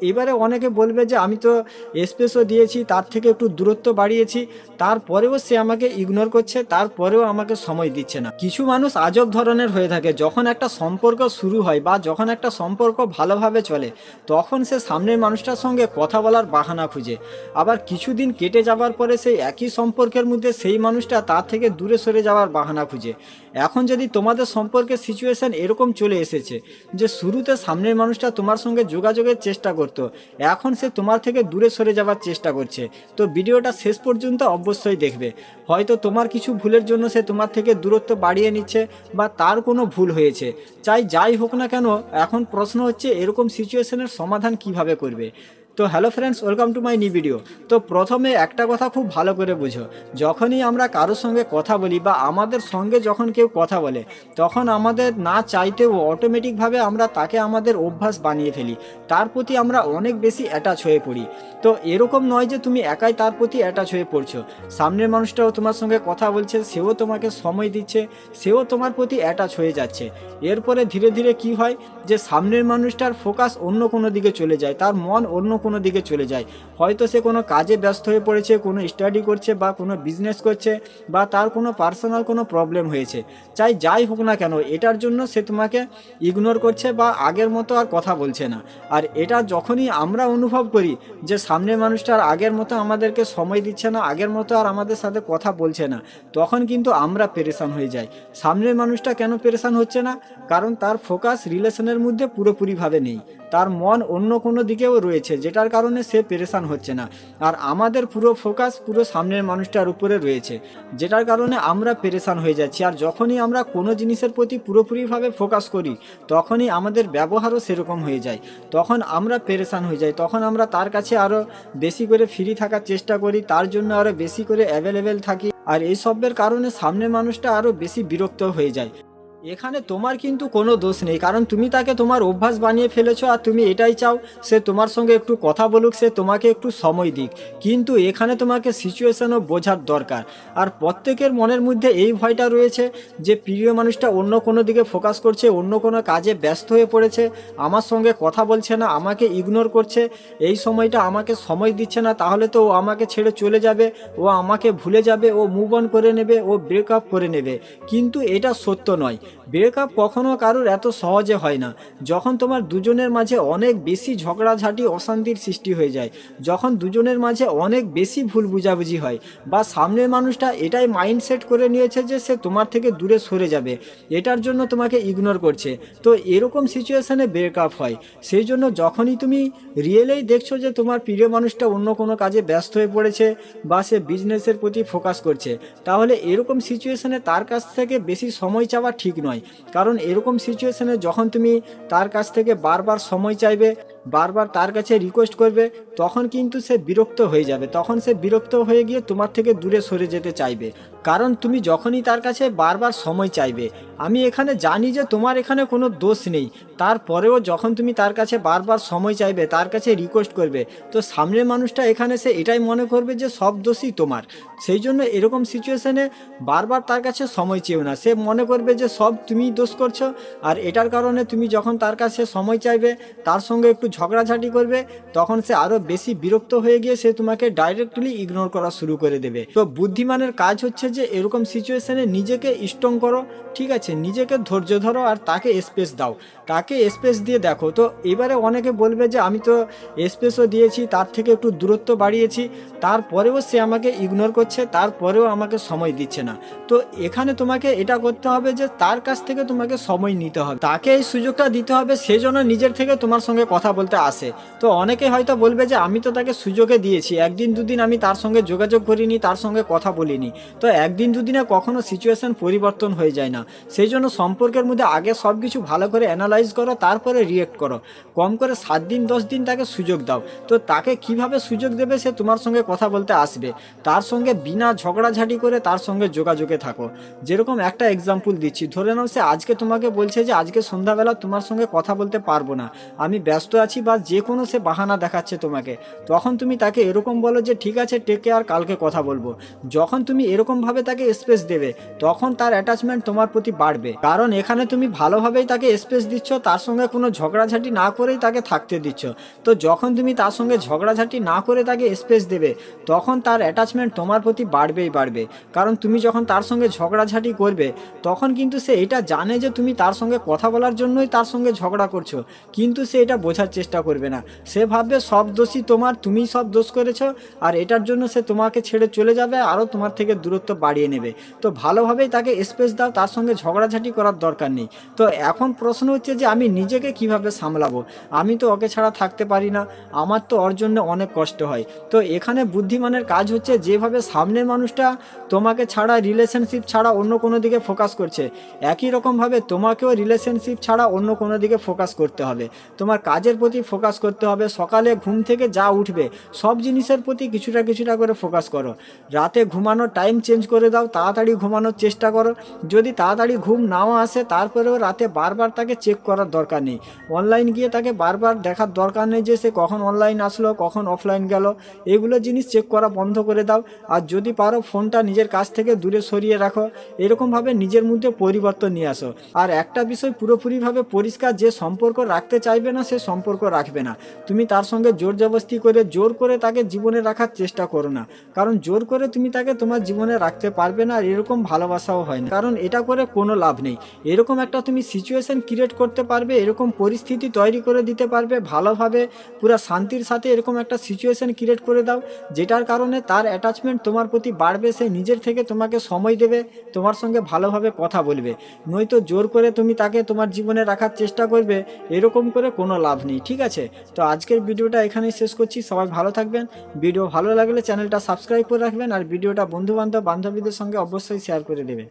এবারে অনেকে বলবে যে আমি তো স্পেসও দিয়েছি, তার থেকে একটু দূরত্ব বাড়িয়েছি, তারপরেও সে আমাকে ইগনোর করছে, তারপরেও আমাকে সময় দিচ্ছে না। কিছু মানুষ আজব ধরনের হয়ে থাকে। যখন একটা সম্পর্ক শুরু হয় বা যখন একটা সম্পর্ক ভালোভাবে চলে, তখন সে সামনের মানুষটার সঙ্গে কথা বলার বাহানা খুঁজে। আবার কিছুদিন কেটে যাবার পরে সেই একই সম্পর্কের মধ্যে সেই মানুষটা তার থেকে দূরে সরে যাওয়ার বাহানা খুঁজে। এখন যদি তোমাদের সম্পর্কের সিচুয়েশন এরকম চলে এসেছে যে শুরুতে সামনের মানুষটা তোমার সঙ্গে যোগাযোগের চেষ্টা করতো, এখন সে তোমার থেকে দূরে সরে যাওয়ার চেষ্টা করছে, তো ভিডিওটা শেষ পর্যন্ত অবশ্যই দেখবে। হয়তো তোমার কিছু ভুলের জন্য সে তোমার থেকে দূরত্ব বাড়িয়ে নিচ্ছে, বা তার কোনো ভুল হয়েছে। যাই হোক না কেন, এখন প্রশ্ন হচ্ছে এরকম সিচুয়েশনের সমাধান কিভাবে করবে। তো hello friends, welcome to my new video. তো প্রথমে একটা কথা খুব ভালো করে বুঝো, যখনই আমরা কারোর সঙ্গে কথা বলি বা আমাদের সঙ্গে যখন কেউ কথা বলে, তখন আমাদের না চাইতেও অটোমেটিকভাবে আমরা তাকে আমাদের অভ্যাস বানিয়ে ফেলি। তার প্রতি আমরা অনেক বেশি অ্যাটাচ হয়ে পড়ি। তো এরকম নয় যে তুমি একাই তার প্রতি অ্যাটাচ হয়ে পড়ছো, সামনের মানুষটাও তোমার সঙ্গে কথা বলছে, সেও তোমাকে সময় দিচ্ছে, সেও তোমার প্রতি অ্যাটাচ হয়ে যাচ্ছে। এরপরে ধীরে ধীরে কি হয়, যে সামনের মানুষটার ফোকাস অন্য কোনো দিকে চলে যায়, তার মন অন্য কোনো দিকে চলে যায়। হয়তো সে কোনো কাজে ব্যস্ত হয়ে পড়েছে, কোনো স্টাডি করছে বা কোনো বিজনেস করছে, বা তার কোনো পার্সোনাল কোনো প্রবলেম হয়েছে। যাই হোক না কেন, এটার জন্য সে তোমাকে ইগনোর করছে বা আগের মতো আর কথা বলছে না। আর এটা যখনই আমরা অনুভব করি যে সামনের মানুষটা আর আগের মতো আমাদেরকে সময় দিচ্ছে না, আগের মতো আর আমাদের সাথে কথা বলছে না, তখন কিন্তু আমরা পেরেশান হয়ে যাই। সামনের মানুষটা কেন পেরেশান হচ্ছে না? কারণ তার ফোকাস রিলেশনের মধ্যে পুরোপুরিভাবে নেই, তার মন অন্য কোনো দিকেও রয়েছে, যেটার কারণে সে পেরেশান হচ্ছে না। আর আমাদের পুরো ফোকাস পুরো সামনের মানুষটার উপরে রয়েছে, যেটার কারণে আমরা পেরেশান হয়ে যাচ্ছি। আর যখনই আমরা কোনো জিনিসের প্রতি পুরোপুরিভাবে ফোকাস করি, তখনই আমাদের ব্যবহারও সেরকম হয়ে যায়, তখন আমরা পেরেশান হয়ে যাই, তখন আমরা তার কাছে আরও বেশি করে ফ্রি থাকার চেষ্টা করি, তার জন্য আরও বেশি করে অ্যাভেলেবেল থাকি। আর এই সবের কারণে সামনের মানুষটা আরও বেশি বিরক্ত হয়ে যায়। এখানে তোমার কিন্তু কোনো দোষ নেই, কারণ তুমি তাকে তোমার অভ্যাস বানিয়ে ফেলেছো, আর তুমি এটাই চাও সে তোমার সঙ্গে একটু কথা বলুক, সে তোমাকে একটু সময় দিক। কিন্তু এখানে তোমাকে সিচুয়েশনও বোঝার দরকার। আর প্রত্যেকের মনের মধ্যে এই ভয়টা রয়েছে যে প্রিয় মানুষটা অন্য কোনো দিকে ফোকাস করছে, অন্য কোনো কাজে ব্যস্ত হয়ে পড়েছে, আমার সঙ্গে কথা বলছে না, আমাকে ইগনোর করছে, এই সময়টা আমাকে সময় দিচ্ছে না, তাহলে তো ও আমাকে ছেড়ে চলে যাবে, ও আমাকে ভুলে যাবে, ও মুভ অন করে নেবে, ও ব্রেকআপ করে নেবে। কিন্তু এটা সত্য নয়। ব্রেকআপ কখনো কারোর এত সহজে হয় না। যখন তোমার দুজনের মাঝে অনেক বেশি ঝগড়াঝাঁটি অশান্তির সৃষ্টি হয়ে যায়, যখন দুজনের মাঝে অনেক বেশি ভুল বুঝাবুঝি হয়, বা সামনের মানুষটা এটাই মাইন্ডসেট করে নিয়েছে যে সে তোমার থেকে দূরে সরে যাবে, এটার জন্য তোমাকে ইগনোর করছে, তো এরকম সিচুয়েশানে ব্রেকআপ হয়। সেই জন্য যখনই তুমি রিয়েলেই দেখছো যে তোমার প্রিয় মানুষটা অন্য কোনো কাজে ব্যস্ত হয়ে পড়েছে, বা সে বিজনেসের প্রতি ফোকাস করছে, তাহলে এরকম সিচুয়েশানে তার কাছ থেকে বেশি সময় চাওয়া ঠিক নয়। কারণ এরকম সিচুয়েশনে যখন তুমি তার কাছ থেকে বারবার সময় চাইবে, বারবার তার কাছে রিকোয়েস্ট করবে, তখন কিন্তু সে বিরক্ত হয়ে যাবে, তখন সে বিরক্ত হয়ে গিয়ে তোমার থেকে দূরে সরে যেতে চাইবে। কারণ তুমি যখনই তার কাছে বারবার সময় চাইবে, আমি এখানে জানি যে তোমার এখানে কোনো দোষ নেই, তারপরেও যখন তুমি তার কাছে বারবার সময় চাইবে, তার কাছে রিকোয়েস্ট করবে, তো সামনের মানুষটা এখানে সে এটাই মনে করবে যে সব দোষই তোমার। সেই জন্য এরকম সিচুয়েশনে বারবার তার কাছে সময় চেও না, সে মনে করবে যে সব তুমিই দোষ করছো। আর এটার কারণে তুমি যখন তার কাছে সময় চাইবে, তার সঙ্গে একটু ঝগড়াঝাটি করবে, তখন সে আরও বেশি বিরক্ত হয়ে গিয়ে সে তোমাকে ডাইরেক্টলি ইগনোর করা শুরু করে দেবে। তো বুদ্ধিমানের কাজ হচ্ছে যে এরকম সিচুয়েশনে নিজেকে স্ট্রং করো, ঠিক আছে, নিজেকে ধৈর্য ধরো, আর তাকে স্পেস দাও, তাকে স্পেস দিয়ে দেখো। তো এবারে অনেকে বলবে যে আমি তো স্পেসও দিয়েছি, তার থেকে একটু দূরত্ব বাড়িয়েছি, তারপরেও সে আমাকে ইগনোর করছে, তারপরেও আমাকে সময় দিচ্ছে না। তো এখানে তোমাকে এটা করতে হবে যে তার কাছ থেকে তোমাকে সময় নিতে হবে, তাকে এই সুযোগটা দিতে হবে, সেজন্য নিজের থেকে তোমার সঙ্গে কথা বলতে আসে। তো অনেকে হয়তো বলবে যে আমি তো তাকে সুযোগে দিয়েছি, একদিন দুদিন আমি তার সঙ্গে যোগাযোগ করিনি, তার সঙ্গে কথা বলিনি। তো একদিন দুদিনে কখনো সিচুয়েশন পরিবর্তন হয়ে যায় না। সেই জন্য সম্পর্কের মধ্যে আগে সব কিছু ভালো করে অ্যানালাইজ করো, তারপরে রিয়েক্ট করো। কম করে 7 দিন 10 দিন তাকে সুযোগ দাও। তো তাকে কিভাবে সুযোগ দেবে, সে তোমার সঙ্গে কথা বলতে আসবে, তার সঙ্গে বিনা ঝগড়াঝাটি করে তার সঙ্গে যোগাযোগে থাকো। যেরকম একটা এক্সাম্পল দিচ্ছি, ধরে নাও সে আজকে তোমাকে বলছে যে আজকে সন্ধ্যাবেলা তোমার সঙ্গে কথা বলতে পারবো না, আমি ব্যস্ত আছি, বা যে কোনো সে বাহানা দেখাচ্ছে তোমাকে, তখন তুমি তাকে এরকম বলো যে ঠিক আছে টেক কেয়ার, কালকে কথা বলবো। যখন তুমি এরকমভাবে এরকমভাবে তাকে স্পেস দেবে, তখন তার অ্যাটাচমেন্ট তোমার প্রতি বাড়বে। কারণ এখানে তুমি ভালোভাবেই তাকে স্পেস দিচ্ছ, তার সঙ্গে কোনো ঝগড়াঝাটি না করেই তাকে থাকতে দিচ্ছ। তো যখন তুমি তার সঙ্গে ঝগড়াঝাটি না করে তাকে স্পেস দেবে, তখন তার অ্যাটাচমেন্ট তোমার প্রতি বাড়বেই বাড়বে। কারণ তুমি যখন তার সঙ্গে ঝগড়াঝাটি করবে, তখন কিন্তু সে এটা জানে যে তুমি তার সঙ্গে কথা বলার জন্যই তার সঙ্গে ঝগড়া করছো, কিন্তু সে এটা বোঝার চেষ্টা করবে না। সে ভাববে সব দোষই তোমার, তুমিই সব দোষ করেছো, আর এটার জন্য সে তোমাকে ছেড়ে চলে যাবে, আরও তোমার থেকে দূরত্ব বাড়িয়ে নেবে। তো ভালোভাবেই তাকে স্পেস দাও, তার সঙ্গে ঝগড়াঝাটি করার দরকার নেই। তো এখন প্রশ্ন হচ্ছে যে আমি নিজেকে কিভাবে সামলাবো, আমি তো ওকে ছাড়া থাকতে পারি না, আমার তো ওর জন্য অনেক কষ্ট হয়। তো এখানে বুদ্ধিমানের কাজ হচ্ছে, যেভাবে সামনের মানুষটা তোমাকে ছাড়া, রিলেশনশিপ ছাড়া অন্য কোনো দিকে ফোকাস করছে, একই রকমভাবে তোমাকেও রিলেশনশিপ ছাড়া অন্য কোনো দিকে ফোকাস করতে হবে। তোমার কাজের প্রতি ফোকাস করতে হবে, সকালে ঘুম থেকে যা উঠবে সব জিনিসের প্রতি কিছুটা কিছুটা করে ফোকাস করো। রাতে ঘুমানোর টাইম চেঞ্জ করে দাও, তাড়াতাড়ি ঘুমানোর চেষ্টা করো। যদি তাড়াতাড়ি ঘুম নাও আসে, তারপরেও রাতে বারবার তাকে চেক করার দরকার নেই, অনলাইন গিয়ে তাকে বারবার দেখার দরকার নেই যে সে কখন অনলাইন আসলো, কখন অফলাইন গেল। এগুলো জিনিস চেক করা বন্ধ করে দাও। আর যদি পারো ফোনটা নিজের কাছ থেকে দূরে সরিয়ে রাখো। এরকমভাবে নিজের মধ্যে পরিবর্তন নিয়ে আসো। আর একটা বিষয় পুরোপুরিভাবে পরিষ্কার, যে সম্পর্ক রাখতে চাইবে না সে সম্পর্ক রাখবে না। তুমি তার সঙ্গে জোর করে তাকে জীবনে রাখার চেষ্টা করো না, কারণ জোর করে তুমি তাকে তোমার জীবনে রাখতে পারবে না, আর এরকম ভালোবাসাও হয় না, কারণ এটা করে কোনো লাভ নেই। এরকম একটা তুমি সিচুয়েশন ক্রিয়েট করতে পারবে, এরকম পরিস্থিতি তৈরি করে দিতে পারবে ভালোভাবে, পুরো শান্তির সাথে এরকম একটা সিচুয়েশন ক্রিয়েট করে দাও, যেটার কারণে তার অ্যাটাচমেন্ট তোমার প্রতি বাড়বে, সে নিজের থেকে তোমাকে সময় দেবে, তোমার সঙ্গে ভালোভাবে কথা বলবে। নয়তো জোর করে তুমি তাকে তোমার জীবনে রাখার চেষ্টা করবে, এরকম করে কোনো লাভ নেই। ঠিক আছে, তো আজকের ভিডিওটা এখানেই শেষ করছি। সবাই ভালো থাকবেন। ভিডিও ভালো লাগলে চ্যানেলটা সাবস্ক্রাইব করে রাখবেন, আর ভিডিওটা বন্ধু বান্ধবীদের সঙ্গে অবশ্যই শেয়ার করে দেবে।